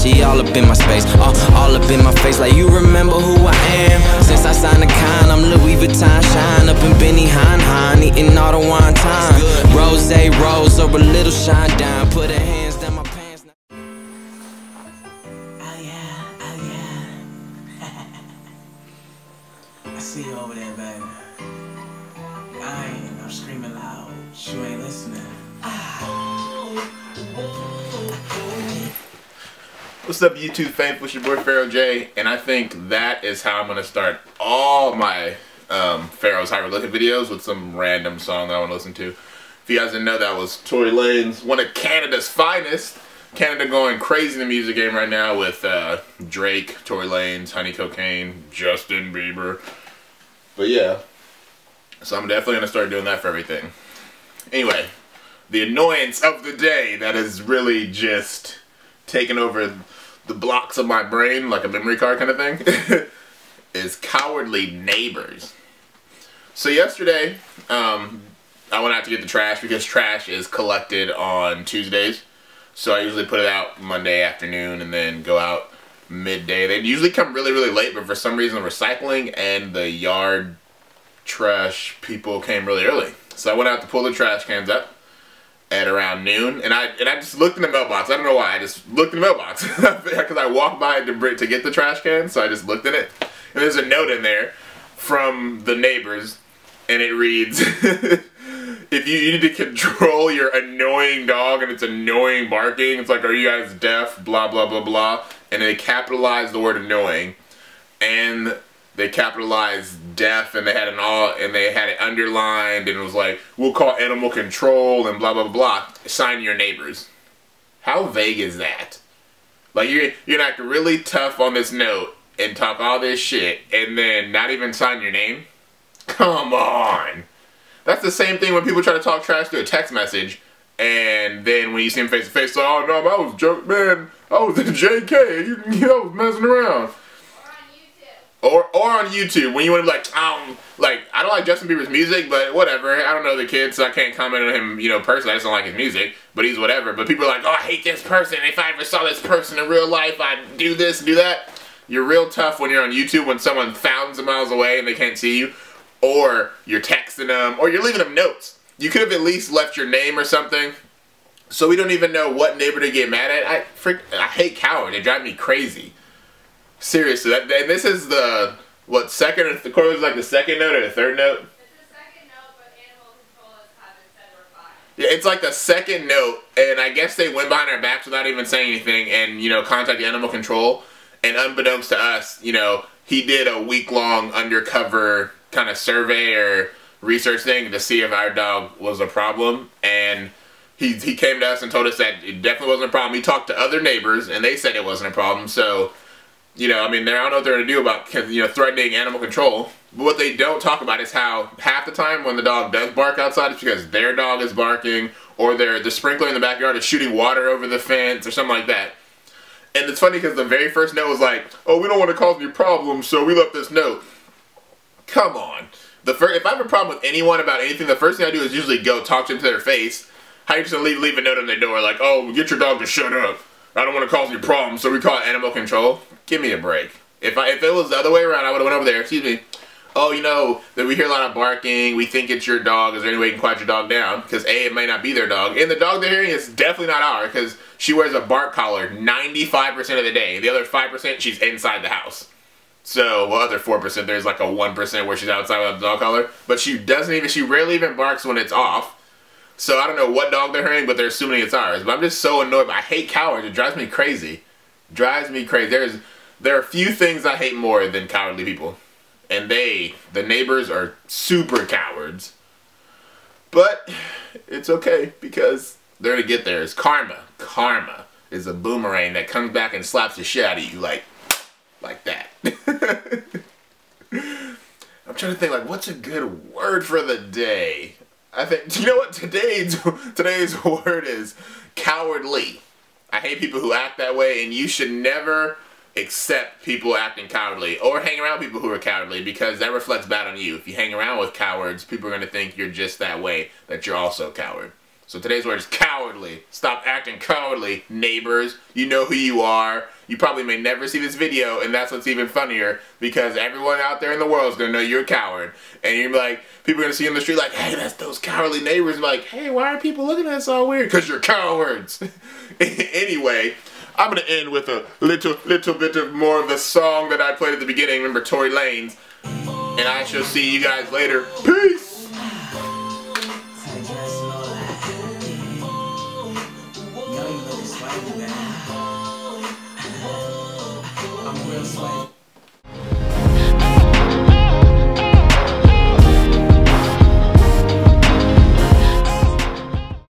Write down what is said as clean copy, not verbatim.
she all up in my space, all up in my face. Like, you remember who I am? Since I signed the con, I'm Louis Vuitton shine up in Benny Hine, eating all the wine time. Rose or a little shine down. Put her hands down my pants. Oh yeah. I see you over there, baby. I'm screaming loud. You ain't listening. What's up, YouTube faithful? It's your boy Pharaoh J, and I think that is how I'm gonna start all my Pharaoh's Hieroglyphic videos, with some random song that I want to listen to. If you guys didn't know, that was Tory Lanez, one of Canada's finest. Canada going crazy in the music game right now with Drake, Tory Lanez, Honey Cocaine, Justin Bieber. But yeah, so I'm definitely gonna start doing that for everything. Anyway, the annoyance of the day that is really just taking over the blocks of my brain like a memory card kind of thing is cowardly neighbors. So yesterday, I went out to get the trash because trash is collected on Tuesdays. So I usually put it out Monday afternoon and then go out midday. They usually come really, really late, but for some reason recycling and the yard trash people came really early. So I went out to pull the trash cans up at around noon, and I just looked in the mailbox. I don't know why, I just looked in the mailbox because I walked by to get the trash can, so I just looked in it. And there's a note in there from the neighbors, and it reads, if you need to control your annoying dog and it's annoying barking, it's like, are you guys deaf, blah, blah, blah, blah. And they capitalized the word annoying, and they capitalized deaf, and they had it underlined, and it was like, we'll call animal control and blah, blah, blah. Sign your neighbors. How vague is that? Like, you're gonna act really tough on this note and talk all this shit and then not even sign your name? Come on. That's the same thing when people try to talk trash through a text message, and then when you see them face to face, like, oh no, I was joking, man, I was in JK, you know, I was messing around. Or on YouTube, when you want to be like, I don't like Justin Bieber's music, but whatever, I don't know the kid, so I can't comment on him, you know, personally. I just don't like his music, but he's whatever. But people are like, oh, I hate this person. If I ever saw this person in real life, I'd do this, do that. You're real tough when you're on YouTube, when someone thousands of miles away and they can't see you, or you're texting them, or you're leaving them notes. You could have at least left your name or something, so we don't even know what neighbor to get mad at. I hate cowards. They drive me crazy. Seriously, and this is the, what, second, or the chord was like the second note or the third note? It's the second note, but animal control haven't said we're fine. Yeah, it's like the second note, and I guess they went behind our backs without even saying anything and, you know, contacted animal control, and unbeknownst to us, you know, he did a week-long undercover kind of survey or research thing to see if our dog was a problem, and he came to us and told us that it definitely wasn't a problem. He talked to other neighbors, and they said it wasn't a problem, so, you know, I mean, I don't know what they're going to do about, you know, threatening animal control. But what they don't talk about is how half the time when the dog does bark outside, it's because their dog is barking, or the sprinkler in the backyard is shooting water over the fence, or something like that. And it's funny because the very first note was like, oh, we don't want to cause any problems, so we left this note. Come on. If I have a problem with anyone about anything, the first thing I do is usually go talk to them to their face. How are you just going to leave a note on their door like, oh, get your dog to shut up. I don't want to cause any problems, so we call it animal control. Give me a break. If it was the other way around, I would have went over there. Excuse me. Oh, you know, that we hear a lot of barking. We think it's your dog. Is there any way you can quiet your dog down? Because A, it may not be their dog. And the dog they're hearing is definitely not ours, because she wears a bark collar 95% of the day. The other 5%, she's inside the house. So, well, other 4%, there's like a 1% where she's outside without the dog collar. But she rarely even barks when it's off. So I don't know what dog they're hearing, but they're assuming it's ours. But I'm just so annoyed. I hate cowards. It drives me crazy. Drives me crazy. There are few things I hate more than cowardly people. And the neighbors, are super cowards. But it's okay, because they're going to get there. It's karma. Karma is a boomerang that comes back and slaps the shit out of you like that. I'm trying to think, like, what's a good word for the day? I think, you know what, today's word is cowardly. I hate people who act that way, and you should never accept people acting cowardly or hang around people who are cowardly, because that reflects bad on you. If you hang around with cowards, people are going to think you're just that way, that you're also a coward. So today's word is cowardly. Stop acting cowardly, neighbors. You know who you are. You probably may never see this video, and that's what's even funnier, because everyone out there in the world is going to know you're a coward. And you're like, people are going to see you in the street like, hey, that's those cowardly neighbors. Like, hey, why are people looking at us all weird? Because you're cowards. Anyway, I'm going to end with a little bit of more of the song that I played at the beginning. Remember Tory Lanez? And I shall see you guys later. Peace! I'm real swag.